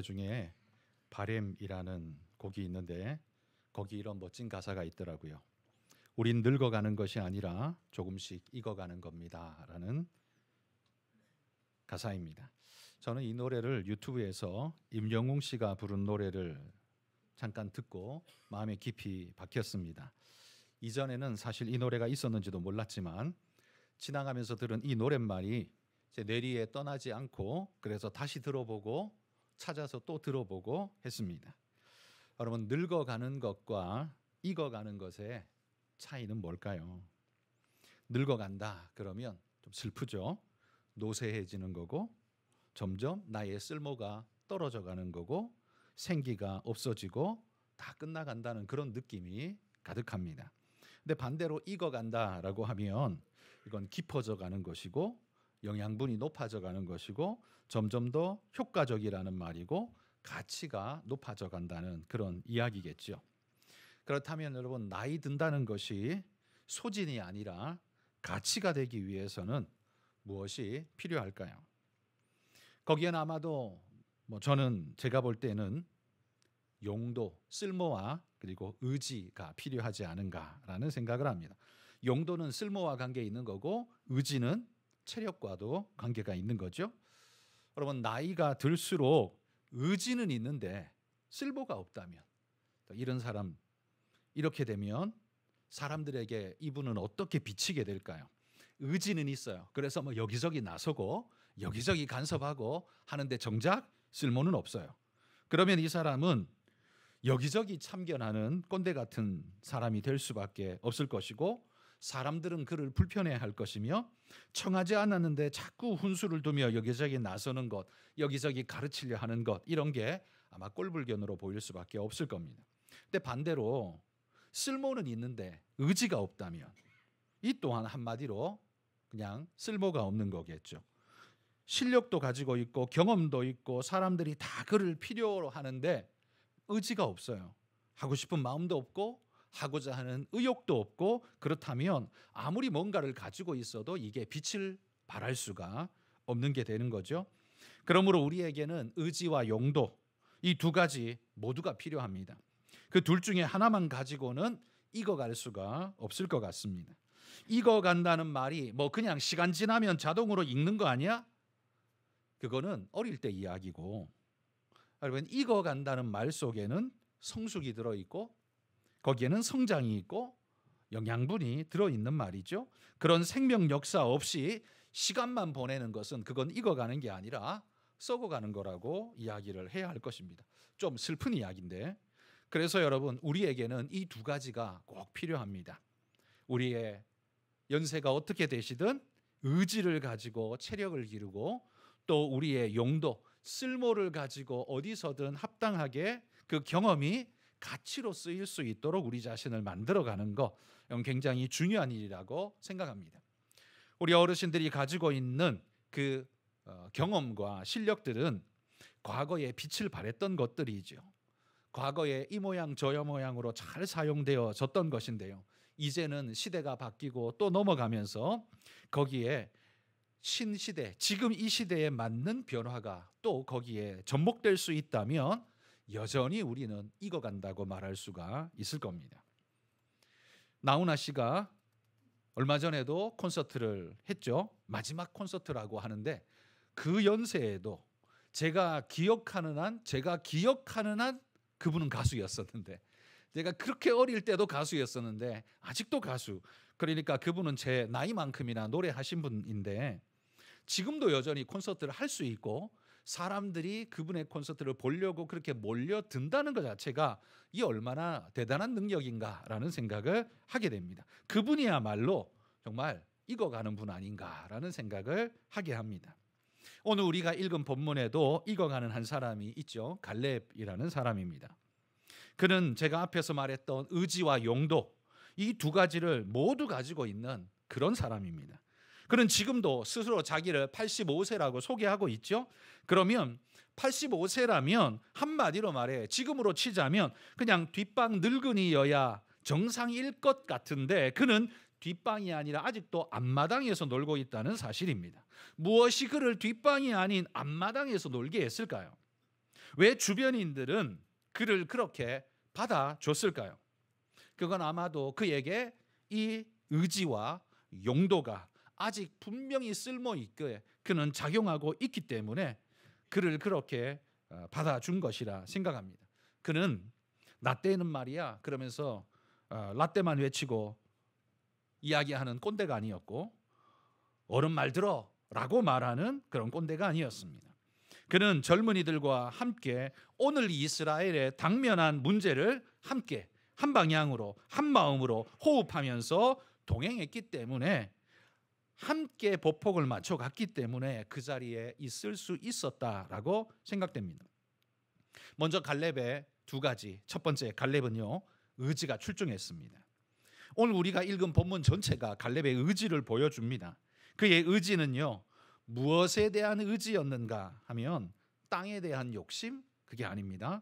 중에 바램이라는 곡이 있는데 거기 이런 멋진 가사가 있더라고요. 우린 늙어가는 것이 아니라 조금씩 익어가는 겁니다 라는 가사입니다. 저는 이 노래를 유튜브에서 임영웅 씨가 부른 노래를 잠깐 듣고 마음에 깊이 박혔습니다. 이전에는 사실 이 노래가 있었는지도 몰랐지만 지나가면서 들은 이 노랫말이 제 뇌리에 떠나지 않고 그래서 다시 들어보고 찾아서 또 들어보고 했습니다. 여러분, 늙어가는 것과 익어가는 것의 차이는 뭘까요? 늙어간다 그러면 좀 슬프죠. 노쇠해지는 거고 점점 나의 쓸모가 떨어져 가는 거고 생기가 없어지고 다 끝나간다는 그런 느낌이 가득합니다. 근데 반대로 익어간다라고 하면 이건 깊어져 가는 것이고 영양분이 높아져 가는 것이고 점점 더 효과적이라는 말이고 가치가 높아져 간다는 그런 이야기겠죠. 그렇다면 여러분, 나이 든다는 것이 소진이 아니라 가치가 되기 위해서는 무엇이 필요할까요? 거기에는 아마도 저는 제가 볼 때는 용도, 쓸모와 그리고 의지가 필요하지 않은가라는 생각을 합니다. 용도는 쓸모와 관계 있는 거고 의지는 체력과도 관계가 있는 거죠. 여러분, 나이가 들수록 의지는 있는데 쓸모가 없다면 이런 사람, 이렇게 되면 사람들에게 이분은 어떻게 비치게 될까요? 의지는 있어요. 그래서 여기저기 나서고 여기저기 간섭하고 하는데 정작 쓸모는 없어요. 그러면 이 사람은 여기저기 참견하는 꼰대 같은 사람이 될 수밖에 없을 것이고 사람들은 그를 불편해할 것이며 청하지 않았는데 자꾸 훈수를 두며 여기저기 나서는 것, 여기저기 가르치려 하는 것, 이런 게 아마 꼴불견으로 보일 수밖에 없을 겁니다. 근데 반대로 쓸모는 있는데 의지가 없다면 이 또한 한마디로 그냥 쓸모가 없는 거겠죠. 실력도 가지고 있고 경험도 있고 사람들이 다 그를 필요로 하는데 의지가 없어요. 하고 싶은 마음도 없고 하고자 하는 의욕도 없고 그렇다면 아무리 뭔가를 가지고 있어도 이게 빛을 발할 수가 없는 게 되는 거죠. 그러므로 우리에게는 의지와 용도, 이 두 가지 모두가 필요합니다. 그 둘 중에 하나만 가지고는 익어갈 수가 없을 것 같습니다. 익어간다는 말이 그냥 시간 지나면 자동으로 익는 거 아니야? 그거는 어릴 때 이야기고, 여러분, 익어간다는 말 속에는 성숙이 들어있고 거기에는 성장이 있고 영양분이 들어있는 말이죠. 그런 생명 역사 없이 시간만 보내는 것은 그건 익어가는 게 아니라 썩어가는 거라고 이야기를 해야 할 것입니다. 좀 슬픈 이야기인데, 그래서 여러분, 우리에게는 이 두 가지가 꼭 필요합니다. 우리의 연세가 어떻게 되시든 의지를 가지고 체력을 기르고 또 우리의 용도, 쓸모를 가지고 어디서든 합당하게 그 경험이 가치로 쓰일 수 있도록 우리 자신을 만들어가는 것, 이건 굉장히 중요한 일이라고 생각합니다. 우리 어르신들이 가지고 있는 그 경험과 실력들은 과거에 빛을 발했던 것들이죠. 과거에 이 모양 저 모양으로 잘 사용되어졌던 것인데요. 이제는 시대가 바뀌고 또 넘어가면서 거기에 신시대, 지금 이 시대에 맞는 변화가 또 거기에 접목될 수 있다면 여전히 우리는 익어간다고 말할 수가 있을 겁니다. 나훈아 씨가 얼마 전에도 콘서트를 했죠. 마지막 콘서트라고 하는데 그 연세에도 제가 기억하는 한 그분은 가수였었는데, 제가 그렇게 어릴 때도 가수였었는데 아직도 가수, 그러니까 그분은 제 나이만큼이나 노래하신 분인데 지금도 여전히 콘서트를 할 수 있고 사람들이 그분의 콘서트를 보려고 그렇게 몰려든다는 것 자체가 이 얼마나 대단한 능력인가라는 생각을 하게 됩니다. 그분이야말로 정말 익어가는 분 아닌가라는 생각을 하게 합니다. 오늘 우리가 읽은 본문에도 익어가는 한 사람이 있죠. 갈렙이라는 사람입니다. 그는 제가 앞에서 말했던 의지와 용도, 이 두 가지를 모두 가지고 있는 그런 사람입니다. 그는 지금도 스스로 자기를 85세라고 소개하고 있죠. 그러면 85세라면 한마디로 말해 지금으로 치자면 그냥 뒷방 늙은이여야 정상일 것 같은데 그는 뒷방이 아니라 아직도 앞마당에서 놀고 있다는 사실입니다. 무엇이 그를 뒷방이 아닌 앞마당에서 놀게 했을까요? 왜 주변인들은 그를 그렇게 받아줬을까요? 그건 아마도 그에게 이 의지와 용도가 아직 분명히 쓸모있게 그는 작용하고 있기 때문에 그를 그렇게 받아준 것이라 생각합니다. 그는 나 때는 말이야 그러면서 라떼만 외치고 이야기하는 꼰대가 아니었고 어른 말 들어 라고 말하는 그런 꼰대가 아니었습니다. 그는 젊은이들과 함께 오늘 이스라엘의 당면한 문제를 함께 한 방향으로 한 마음으로 호흡하면서 동행했기 때문에 함께 보폭을 맞춰 갔기 때문에 그 자리에 있을 수 있었다라고 생각됩니다. 먼저 갈렙의 두 가지. 첫 번째 갈렙은요, 의지가 출중했습니다. 오늘 우리가 읽은 본문 전체가 갈렙의 의지를 보여줍니다. 그의 의지는요, 무엇에 대한 의지였는가 하면 땅에 대한 욕심? 그게 아닙니다.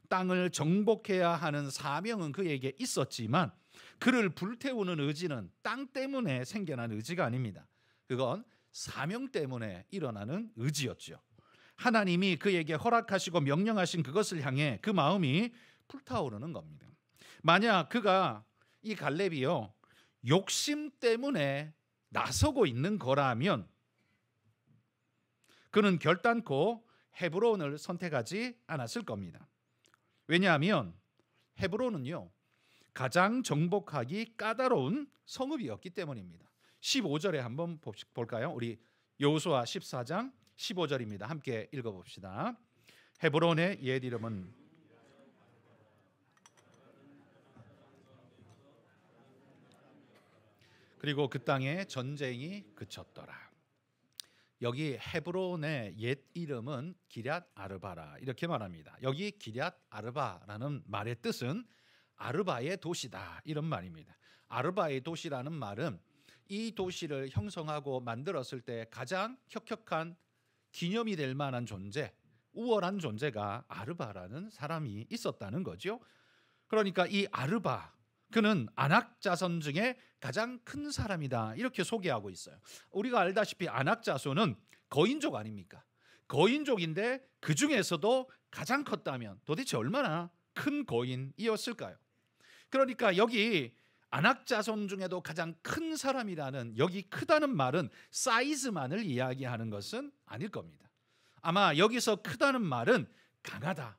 땅을 정복해야 하는 사명은 그에게 있었지만 그를 불태우는 의지는 땅 때문에 생겨난 의지가 아닙니다. 그건 사명 때문에 일어나는 의지였죠. 하나님이 그에게 허락하시고 명령하신 그것을 향해 그 마음이 불타오르는 겁니다. 만약 그가 이 갈렙이요 욕심 때문에 나서고 있는 거라면 그는 결단코 헤브론을 선택하지 않았을 겁니다. 왜냐하면 헤브론은요 가장 정복하기 까다로운 성읍이었기 때문입니다. 15절에 한번 볼까요? 우리 여호수아 14장 15절입니다. 함께 읽어봅시다. 헤브론의 옛 이름은 그리고 그 땅에 전쟁이 그쳤더라. 여기 헤브론의 옛 이름은 기럇 아르바라 이렇게 말합니다. 여기 기럇 아르바라는 말의 뜻은 아르바의 도시다 이런 말입니다. 아르바의 도시라는 말은 이 도시를 형성하고 만들었을 때 가장 혁혁한 기념이 될 만한 존재, 우월한 존재가 아르바라는 사람이 있었다는 거죠. 그러니까 이 아르바, 그는 아낙 자손 중에 가장 큰 사람이다 이렇게 소개하고 있어요. 우리가 알다시피 아낙 자손은 거인족 아닙니까? 거인족인데 그 중에서도 가장 컸다면 도대체 얼마나 큰 거인이었을까요? 그러니까 여기 아낙 자손 중에도 가장 큰 사람이라는, 여기 크다는 말은 사이즈만을 이야기하는 것은 아닐 겁니다. 아마 여기서 크다는 말은 강하다,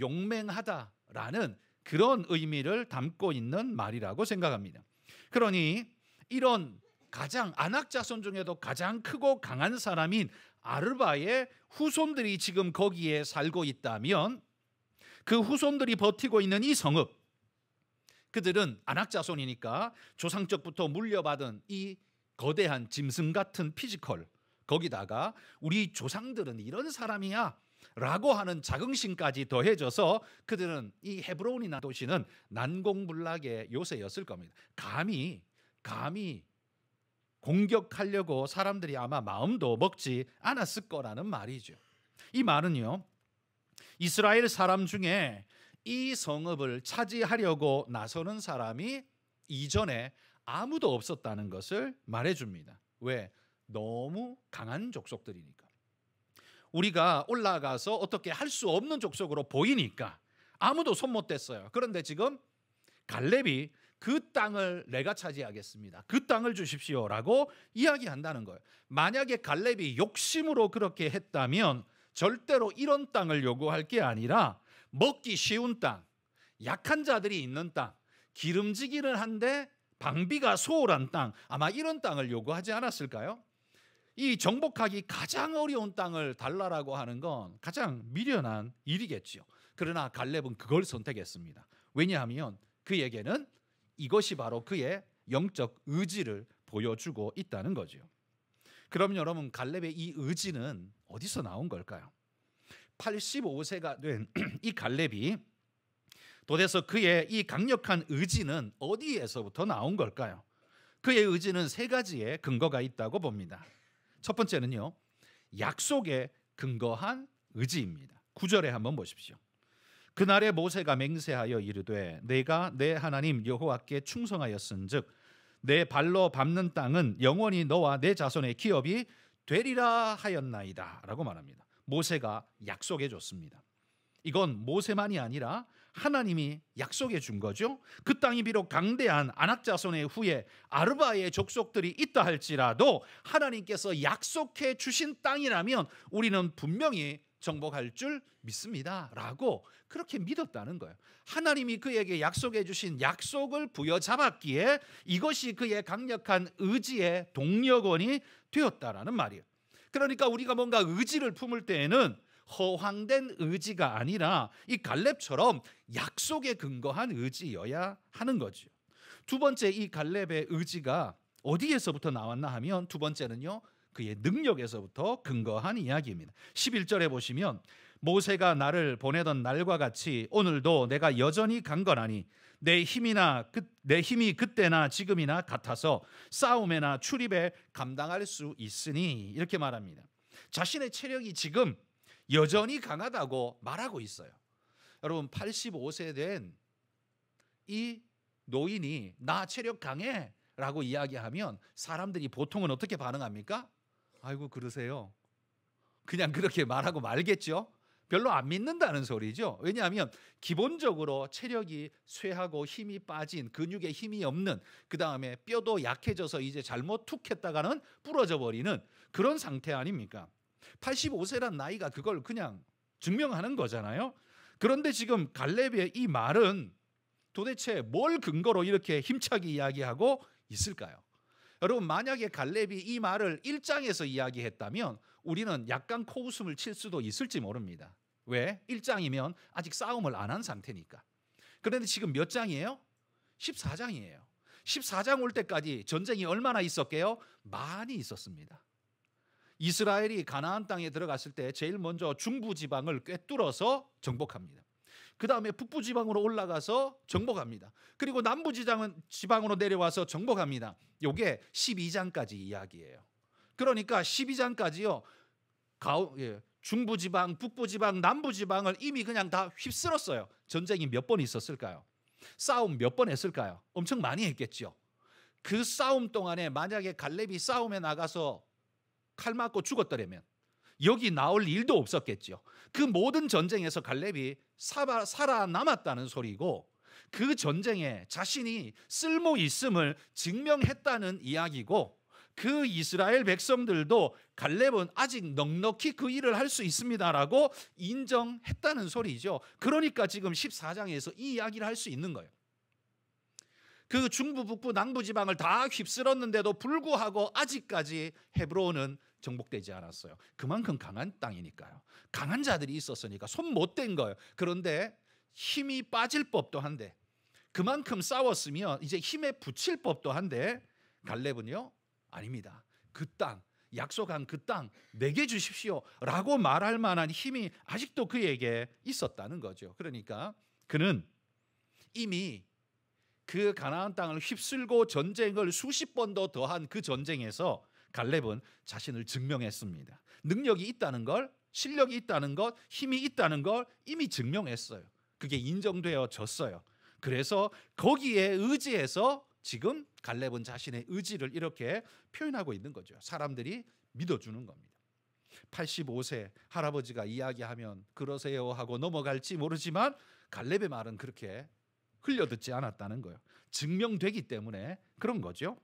용맹하다라는 그런 의미를 담고 있는 말이라고 생각합니다. 그러니 이런 가장 아낙 자손 중에도 가장 크고 강한 사람인 아르바의 후손들이 지금 거기에 살고 있다면 그 후손들이 버티고 있는 이 성읍, 그들은 아낙 자손이니까 조상적부터 물려받은 이 거대한 짐승 같은 피지컬, 거기다가 우리 조상들은 이런 사람이야 라고 하는 자긍심까지 더해져서 그들은 이 헤브론이나 도시는 난공불락의 요새였을 겁니다. 감히 공격하려고 사람들이 아마 마음도 먹지 않았을 거라는 말이죠. 이 말은요, 이스라엘 사람 중에 이 성읍을 차지하려고 나서는 사람이 이전에 아무도 없었다는 것을 말해줍니다. 왜? 너무 강한 족속들이니까. 우리가 올라가서 어떻게 할 수 없는 족속으로 보이니까 아무도 손 못 댔어요. 그런데 지금 갈렙이 그 땅을 내가 차지하겠습니다, 그 땅을 주십시오라고 이야기한다는 거예요. 만약에 갈렙이 욕심으로 그렇게 했다면 절대로 이런 땅을 요구할 게 아니라 먹기 쉬운 땅, 약한 자들이 있는 땅, 기름지기는 한데 방비가 소홀한 땅, 아마 이런 땅을 요구하지 않았을까요? 이 정복하기 가장 어려운 땅을 달라라고 하는 건 가장 미련한 일이겠죠. 그러나 갈렙은 그걸 선택했습니다. 왜냐하면 그에게는 이것이 바로 그의 영적 의지를 보여주고 있다는 거죠. 그럼 여러분, 갈렙의 이 의지는 어디서 나온 걸까요? 85세가 된 이 갈렙이 도대체 그의 이 강력한 의지는 어디에서부터 나온 걸까요? 그의 의지는 세 가지의 근거가 있다고 봅니다. 첫 번째는요, 약속에 근거한 의지입니다. 9절에 한번 보십시오. 그날에 모세가 맹세하여 이르되 내가 내 하나님 여호와께 충성하였은즉 내 발로 밟는 땅은 영원히 너와 내 자손의 기업이 되리라 하였나이다 라고 말합니다. 모세가 약속해 줬습니다. 이건 모세만이 아니라 하나님이 약속해 준 거죠. 그 땅이 비록 강대한 아낙 자손의 후에 아르바의 족속들이 있다 할지라도 하나님께서 약속해 주신 땅이라면 우리는 분명히 정복할 줄 믿습니다 라고 그렇게 믿었다는 거예요. 하나님이 그에게 약속해 주신 약속을 부여잡았기에 이것이 그의 강력한 의지의 동력원이 되었다라는 말이에요. 그러니까 우리가 뭔가 의지를 품을 때에는 허황된 의지가 아니라 이 갈렙처럼 약속에 근거한 의지여야 하는 거죠. 두 번째, 이 갈렙의 의지가 어디에서부터 나왔나 하면 두 번째는요, 그의 능력에서부터 근거한 이야기입니다. 11절에 보시면 모세가 나를 보내던 날과 같이 오늘도 내가 여전히 강건하니 내 힘이 그때나 지금이나 같아서 싸움에나 출입에 감당할 수 있으니 이렇게 말합니다. 자신의 체력이 지금 여전히 강하다고 말하고 있어요. 여러분 85세 된 이 노인이 나 체력 강해 라고 이야기하면 사람들이 보통은 어떻게 반응합니까? 아이고 그러세요. 그냥 그렇게 말하고 말겠죠. 별로 안 믿는다는 소리죠. 왜냐하면 기본적으로 체력이 쇠하고 힘이 빠진, 근육에 힘이 없는, 그 다음에 뼈도 약해져서 이제 잘못 툭 했다가는 부러져 버리는 그런 상태 아닙니까? 85세란 나이가 그걸 그냥 증명하는 거잖아요. 그런데 지금 갈렙의 이 말은 도대체 뭘 근거로 이렇게 힘차게 이야기하고 있을까요? 여러분 만약에 갈렙이 이 말을 1장에서 이야기했다면 우리는 약간 코웃음을 칠 수도 있을지 모릅니다. 왜? 1장이면 아직 싸움을 안 한 상태니까. 그런데 지금 몇 장이에요? 14장이에요. 14장 올 때까지 전쟁이 얼마나 있었게요? 많이 있었습니다. 이스라엘이 가나안 땅에 들어갔을 때 제일 먼저 중부 지방을 꿰뚫어서 정복합니다. 그 다음에 북부 지방으로 올라가서 정복합니다. 그리고 남부 지방으로 내려와서 정복합니다. 이게 12장까지 이야기예요. 그러니까 12장까지요. 중부 지방, 북부 지방, 남부 지방을 이미 그냥 다 휩쓸었어요. 전쟁이 몇 번 있었을까요? 싸움 몇 번 했을까요? 엄청 많이 했겠죠. 그 싸움 동안에 만약에 갈렙이 싸움에 나가서 칼 맞고 죽었더라면 여기 나올 일도 없었겠죠. 그 모든 전쟁에서 갈렙이 살아남았다는 소리고 그 전쟁에 자신이 쓸모 있음을 증명했다는 이야기고 그 이스라엘 백성들도 갈렙은 아직 넉넉히 그 일을 할 수 있습니다라고 인정했다는 소리죠. 그러니까 지금 14장에서 이 이야기를 할 수 있는 거예요. 그 중부, 북부, 남부 지방을 다 휩쓸었는데도 불구하고 아직까지 헤브론은 정복되지 않았어요. 그만큼 강한 땅이니까요. 강한 자들이 있었으니까 손 못 댄 거예요. 그런데 힘이 빠질 법도 한데 그만큼 싸웠으면 이제 힘에 붙일 법도 한데 갈렙은요 아닙니다. 그 땅, 약속한 그 땅 내게 주십시오 라고 말할 만한 힘이 아직도 그에게 있었다는 거죠. 그러니까 그는 이미 그 가나안 땅을 휩쓸고 전쟁을 수십 번도 더한 그 전쟁에서 갈렙은 자신을 증명했습니다. 능력이 있다는 걸, 실력이 있다는 것, 힘이 있다는 걸 이미 증명했어요. 그게 인정되어졌어요. 그래서 거기에 의지해서 지금 갈렙은 자신의 의지를 이렇게 표현하고 있는 거죠. 사람들이 믿어주는 겁니다. 85세 할아버지가 이야기하면 그러세요 하고 넘어갈지 모르지만 갈렙의 말은 그렇게 흘려듣지 않았다는 거예요. 증명되기 때문에 그런 거죠.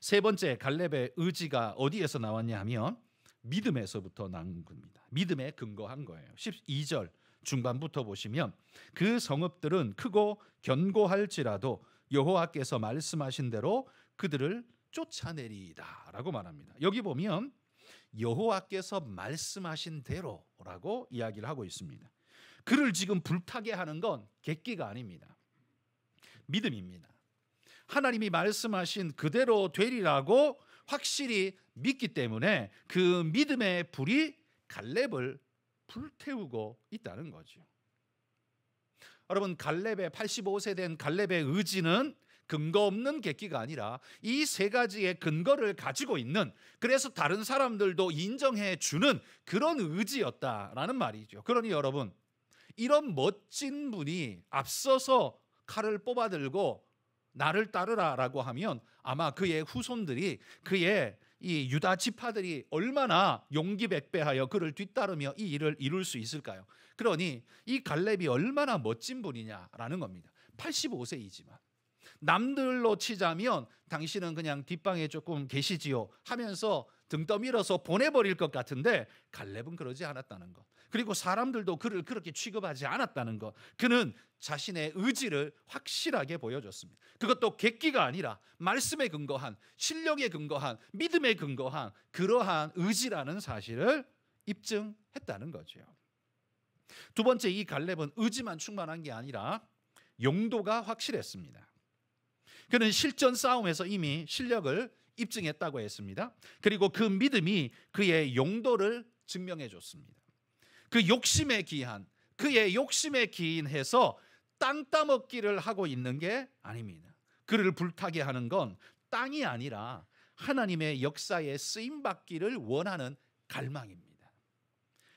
세 번째, 갈렙의 의지가 어디에서 나왔냐 하면 믿음에서부터 나온 겁니다. 믿음에 근거한 거예요. 12절 중반부터 보시면 그 성읍들은 크고 견고할지라도 여호와께서 말씀하신 대로 그들을 쫓아내리이다 라고 말합니다. 여기 보면 여호와께서 말씀하신 대로라고 이야기를 하고 있습니다. 그를 지금 불타게 하는 건 객기가 아닙니다. 믿음입니다. 하나님이 말씀하신 그대로 되리라고 확실히 믿기 때문에 그 믿음의 불이 갈렙을 불태우고 있다는 거죠. 여러분 갈렙의 85세 된 갈렙의 의지는 근거 없는 객기가 아니라 이 세 가지의 근거를 가지고 있는, 그래서 다른 사람들도 인정해 주는 그런 의지였다라는 말이죠. 그러니 여러분 이런 멋진 분이 앞서서 칼을 뽑아들고 나를 따르라라고 하면 아마 그의 후손들이 그의 이 유다 지파들이 얼마나 용기백배하여 그를 뒤따르며 이 일을 이룰 수 있을까요? 그러니 이 갈렙이 얼마나 멋진 분이냐라는 겁니다. 85세이지만 남들로 치자면 당신은 그냥 뒷방에 조금 계시지요 하면서 등 떠밀어서 보내버릴 것 같은데 갈렙은 그러지 않았다는 것. 그리고 사람들도 그를 그렇게 취급하지 않았다는 것. 그는 자신의 의지를 확실하게 보여줬습니다. 그것도 객기가 아니라 말씀에 근거한, 실력에 근거한, 믿음에 근거한 그러한 의지라는 사실을 입증했다는 거죠. 두 번째, 이 갈렙은 의지만 충만한 게 아니라 용도가 확실했습니다. 그는 실전 싸움에서 이미 실력을 입증했다고 했습니다. 그리고 그 믿음이 그의 용도를 증명해 줬습니다. 그 욕심에 기한, 그의 욕심에 기인해서 땅 따먹기를 하고 있는 게 아닙니다. 그를 불타게 하는 건 땅이 아니라 하나님의 역사에 쓰임받기를 원하는 갈망입니다.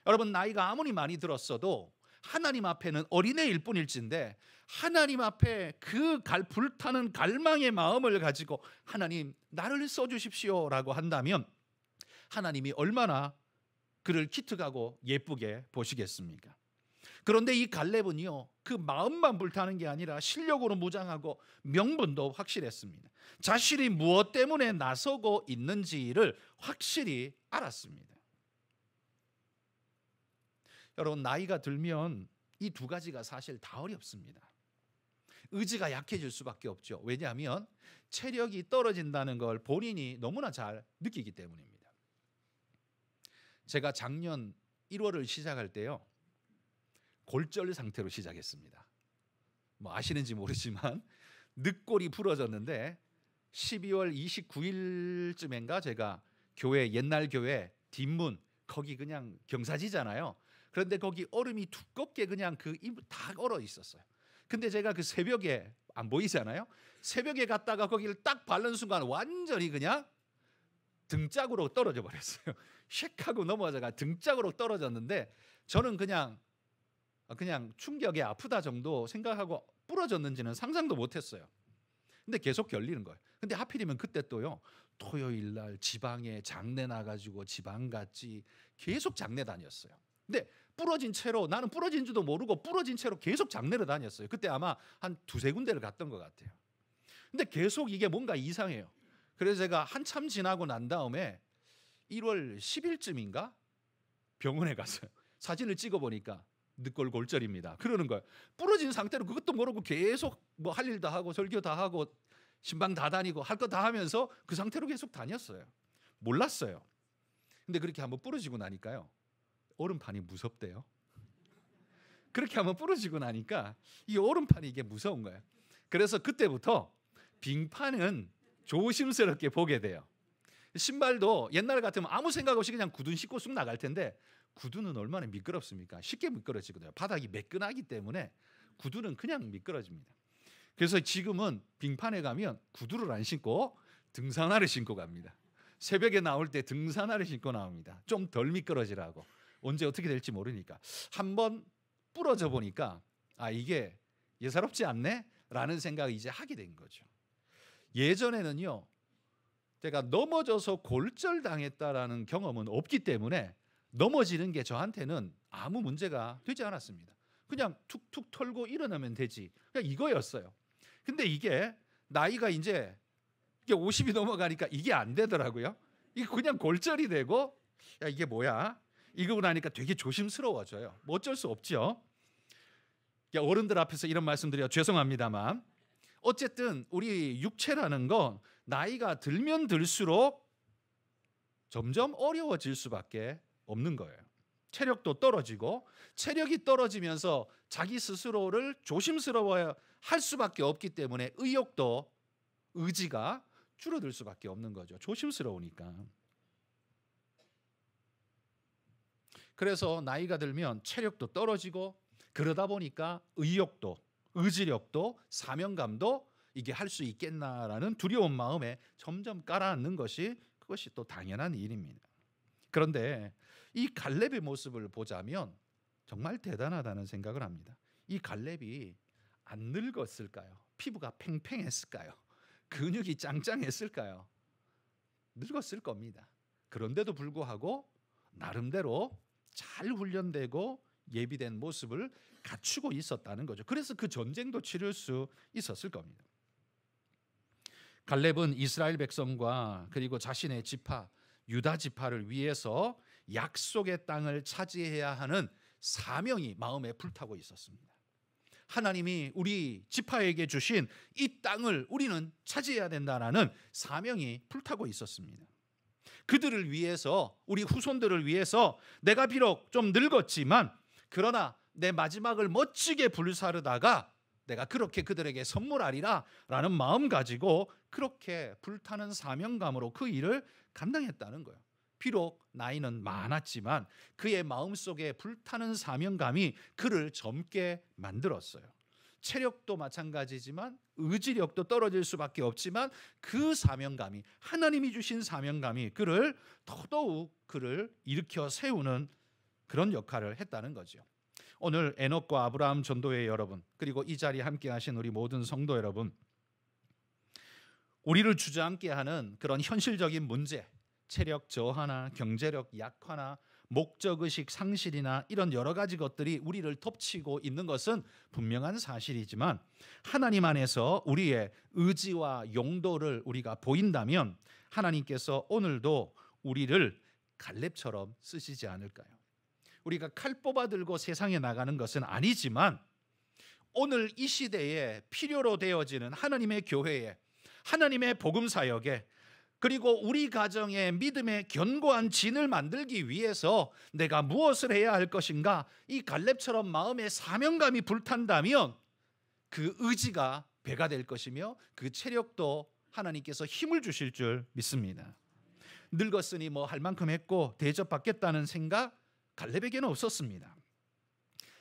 여러분, 나이가 아무리 많이 들었어도 하나님 앞에는 어린애일 뿐일진데 하나님 앞에 그 불타는 갈망의 마음을 가지고 하나님 나를 써주십시오라고 한다면 하나님이 얼마나 그를 기특하고 예쁘게 보시겠습니까? 그런데 이 갈렙은요, 그 마음만 불타는 게 아니라 실력으로 무장하고 명분도 확실했습니다. 자신이 무엇 때문에 나서고 있는지를 확실히 알았습니다. 여러분, 나이가 들면 이 두 가지가 사실 다 어렵습니다. 의지가 약해질 수밖에 없죠. 왜냐하면 체력이 떨어진다는 걸 본인이 너무나 잘 느끼기 때문입니다. 제가 작년 1월을 시작할 때요, 골절 상태로 시작했습니다. 뭐 아시는지 모르지만 늑골이 부러졌는데 12월 29일쯤인가 제가 옛날 교회 뒷문 거기 그냥 경사지잖아요. 그런데 거기 얼음이 두껍게 그냥 그 입 다 얼어 있었어요. 근데 제가 그 새벽에 안 보이잖아요. 새벽에 갔다가 거기를 딱 바른 순간 완전히 그냥 등짝으로 떨어져 버렸어요. 쉑하고 넘어져가 등짝으로 떨어졌는데 저는 그냥 충격에 아프다 정도 생각하고 부러졌는지는 상상도 못했어요. 근데 계속 결리는 거예요. 근데 하필이면 그때 또요, 토요일 날 지방에 장례 나가지고 지방 갔지, 계속 장례 다녔어요. 근데 부러진 채로, 나는 부러진 줄도 모르고 부러진 채로 계속 장례를 다녔어요. 그때 아마 한 두세 군데를 갔던 것 같아요. 근데 계속 이게 뭔가 이상해요. 그래서 제가 한참 지나고 난 다음에 1월 10일쯤인가 병원에 갔어요. 사진을 찍어보니까 늑골 골절입니다. 그러는 거예요. 부러진 상태로 그것도 모르고 계속 뭐 할 일 다 하고 설교 다 하고 신방 다 다니고 할 거 다 하면서 그 상태로 계속 다녔어요. 몰랐어요. 근데 그렇게 한번 부러지고 나니까요, 얼음판이 무섭대요. 그렇게 한번 부러지고 나니까 이 얼음판이 이게 무서운 거예요. 그래서 그때부터 빙판은 조심스럽게 보게 돼요. 신발도 옛날 같으면 아무 생각 없이 그냥 구두 신고 쑥 나갈 텐데 구두는 얼마나 미끄럽습니까? 쉽게 미끄러지거든요. 바닥이 매끈하기 때문에 구두는 그냥 미끄러집니다. 그래서 지금은 빙판에 가면 구두를 안 신고 등산화를 신고 갑니다. 새벽에 나올 때 등산화를 신고 나옵니다. 좀 덜 미끄러지라고. 언제 어떻게 될지 모르니까. 한번 부러져 보니까 이게 예사롭지 않네? 라는 생각을 이제 하게 된 거죠. 예전에는요, 제가 넘어져서 골절당했다라는 경험은 없기 때문에 넘어지는 게 저한테는 아무 문제가 되지 않았습니다. 그냥 툭툭 털고 일어나면 되지. 그냥 이거였어요. 근데 이게 나이가 이제 50이 넘어가니까 이게 안 되더라고요. 이게 그냥 골절이 되고, 이게 뭐야? 이러고 나니까 되게 조심스러워져요. 뭐 어쩔 수 없죠. 어른들 앞에서 이런 말씀드려 죄송합니다만, 어쨌든 우리 육체라는 건 나이가 들면 들수록 점점 어려워질 수밖에 없는 거예요. 체력도 떨어지고, 체력이 떨어지면서 자기 스스로를 조심스러워야 할 수밖에 없기 때문에 의지가 줄어들 수밖에 없는 거죠. 조심스러우니까. 그래서 나이가 들면 체력도 떨어지고, 그러다 보니까 의지력도 사명감도 이게 할 수 있겠나라는 두려운 마음에 점점 깔아앉는 그것이 또 당연한 일입니다. 그런데 이 갈렙의 모습을 보자면 정말 대단하다는 생각을 합니다. 이 갈렙이 안 늙었을까요? 피부가 팽팽했을까요? 근육이 짱짱했을까요? 늙었을 겁니다. 그런데도 불구하고 나름대로 잘 훈련되고 예비된 모습을 갖추고 있었다는 거죠. 그래서 그 전쟁도 치를 수 있었을 겁니다. 갈렙은 이스라엘 백성과 그리고 자신의 지파 유다 지파를 위해서 약속의 땅을 차지해야 하는 사명이 마음에 불타고 있었습니다. 하나님이 우리 지파에게 주신 이 땅을 우리는 차지해야 된다는 사명이 불타고 있었습니다. 그들을 위해서, 우리 후손들을 위해서 내가 비록 좀 늙었지만 그러나 내 마지막을 멋지게 불사르다가 내가 그렇게 그들에게 선물하리라 라는 마음 가지고 그렇게 불타는 사명감으로 그 일을 감당했다는 거예요. 비록 나이는 많았지만 그의 마음속에 불타는 사명감이 그를 젊게 만들었어요. 체력도 마찬가지지만 의지력도 떨어질 수밖에 없지만 그 사명감이, 하나님이 주신 사명감이 그를 더더욱 그를 일으켜 세우는 그런 역할을 했다는 거죠. 오늘 에녹과 아브라함 전도회 여러분, 그리고 이 자리에 함께 하신 우리 모든 성도 여러분, 우리를 주저앉게 하는 그런 현실적인 문제, 체력 저하나 경제력 약화나 목적의식 상실이나 이런 여러 가지 것들이 우리를 덮치고 있는 것은 분명한 사실이지만 하나님 안에서 우리의 의지와 용도를 우리가 보인다면 하나님께서 오늘도 우리를 갈렙처럼 쓰시지 않을까요? 우리가 칼 뽑아 들고 세상에 나가는 것은 아니지만 오늘 이 시대에 필요로 되어지는 하나님의 교회에, 하나님의 복음 사역에, 그리고 우리 가정의 믿음의 견고한 진을 만들기 위해서 내가 무엇을 해야 할 것인가, 이 갈렙처럼 마음의 사명감이 불탄다면 그 의지가 배가 될 것이며 그 체력도 하나님께서 힘을 주실 줄 믿습니다. 늙었으니 뭐 할 만큼 했고 대접받겠다는 생각 갈렙에게는 없었습니다.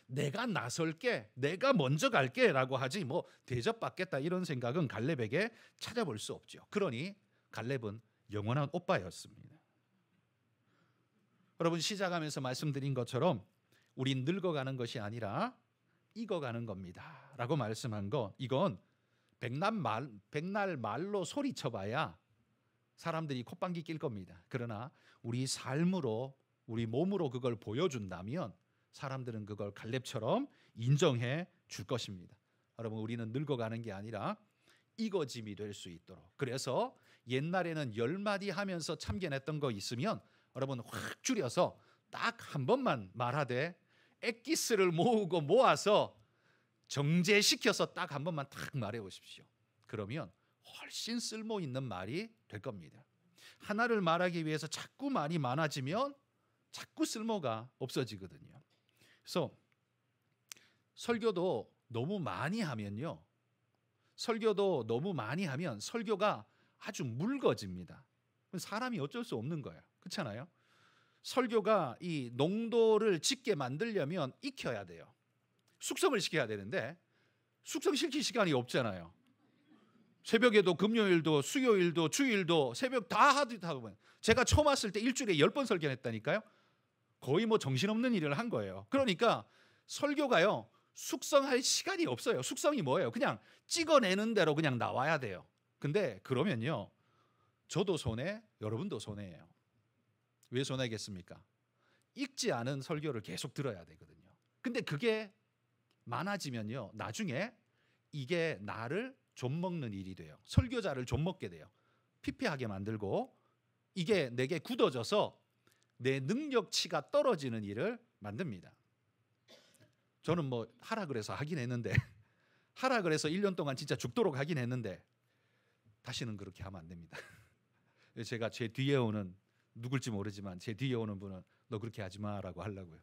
내가 나설게, 내가 먼저 갈게 라고 하지 뭐 대접받겠다 이런 생각은 갈렙에게 찾아볼 수 없죠. 그러니 갈렙은 영원한 오빠였습니다. 여러분, 시작하면서 말씀드린 것처럼 우린 늙어가는 것이 아니라 익어가는 겁니다 라고 말씀한 거, 이건 백날 말로 소리쳐봐야 사람들이 콧방귀 낄 겁니다. 그러나 우리 삶으로, 우리 몸으로 그걸 보여준다면 사람들은 그걸 갈렙처럼 인정해 줄 것입니다. 여러분, 우리는 늙어가는 게 아니라 익어짐이 될 수 있도록. 그래서 옛날에는 10마디 하면서 참견했던 거 있으면 여러분 확 줄여서 딱 한 번만 말하되 엑기스를 모으고 모아서 정제시켜서 딱 한 번만 딱 말해 보십시오. 그러면 훨씬 쓸모 있는 말이 될 겁니다. 하나를 말하기 위해서 자꾸 말이 많아지면 자꾸 쓸모가 없어지거든요. 그래서 설교도 너무 많이 하면요, 설교도 너무 많이 하면 설교가 아주 묽어집니다. 사람이 어쩔 수 없는 거예요. 그렇잖아요? 설교가 이 농도를 짙게 만들려면 익혀야 돼요. 숙성을 시켜야 되는데 숙성시킬 시간이 없잖아요. 새벽에도 금요일도 수요일도 주일도 새벽 다 하다 보면, 제가 처음 왔을 때 일주일에 10번 설교했다니까요. 거의 뭐 정신없는 일을 한 거예요. 그러니까 설교가요 숙성할 시간이 없어요. 숙성이 뭐예요? 그냥 찍어내는 대로 그냥 나와야 돼요. 근데 그러면요, 저도 손해, 여러분도 손해예요. 왜 손해겠습니까? 읽지 않은 설교를 계속 들어야 되거든요. 근데 그게 많아지면요, 나중에 이게 나를 좀먹는 일이 돼요. 설교자를 좀먹게 돼요. 피폐하게 만들고 이게 내게 굳어져서 내 능력치가 떨어지는 일을 만듭니다. 저는 뭐 하라 그래서 하긴 했는데 하라 그래서 1년 동안 진짜 죽도록 하긴 했는데 다시는 그렇게 하면 안 됩니다. 제가 제 뒤에 오는, 누굴지 모르지만 제 뒤에 오는 분은 너 그렇게 하지 마라고 하려고요.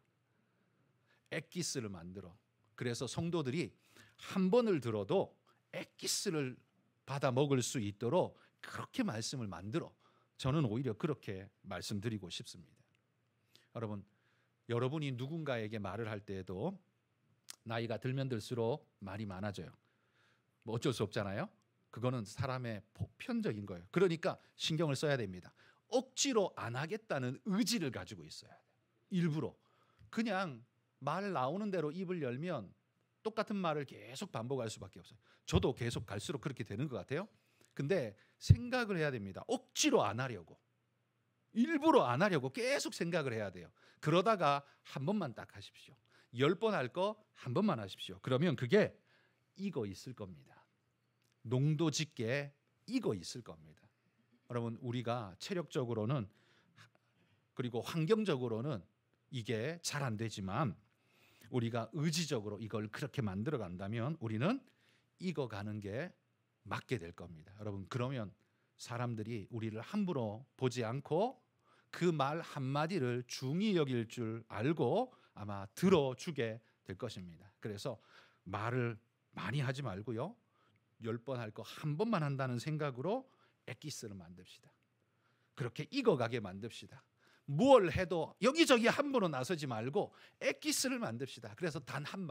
엑기스를 만들어. 그래서 성도들이 한 번을 들어도 엑기스를 받아 먹을 수 있도록 그렇게 말씀을 만들어. 저는 오히려 그렇게 말씀드리고 싶습니다. 여러분, 여러분이 누군가에게 말을 할 때에도 나이가 들면 들수록 말이 많아져요. 뭐 어쩔 수 없잖아요. 그거는 사람의 보편적인 거예요. 그러니까 신경을 써야 됩니다. 억지로 안 하겠다는 의지를 가지고 있어야 돼요. 일부러 그냥 말 나오는 대로 입을 열면 똑같은 말을 계속 반복할 수밖에 없어요. 저도 계속 갈수록 그렇게 되는 것 같아요. 근데 생각을 해야 됩니다. 억지로 안 하려고. 일부러 안 하려고 계속 생각을 해야 돼요. 그러다가 한 번만 딱 하십시오. 10번 할 거 한 번만 하십시오. 그러면 그게 익어 있을 겁니다. 농도 짙게 익어 있을 겁니다. 여러분, 우리가 체력적으로는 그리고 환경적으로는 이게 잘 안 되지만 우리가 의지적으로 이걸 그렇게 만들어 간다면 우리는 익어가는 게 맞게 될 겁니다. 여러분, 그러면 사람들이 우리를 함부로 보지 않고 그 말 한마디를 중히 여길 줄 알고 아마 들어주게 될 것입니다. 그래서 말을 많이 하지 말고요. 10번 할 거 한 번만 한다는 생각으로 엑기스를 만듭시다. 그렇게 익어가게 만듭시다. 무얼 해도 여기저기 함부로 나서지 말고 엑기스를 만듭시다. 그래서 단 한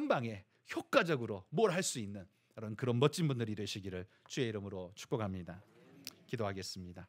방에 효과적으로 뭘 할 수 있는 그런 멋진 분들이 되시기를 주의 이름으로 축복합니다. 기도하겠습니다.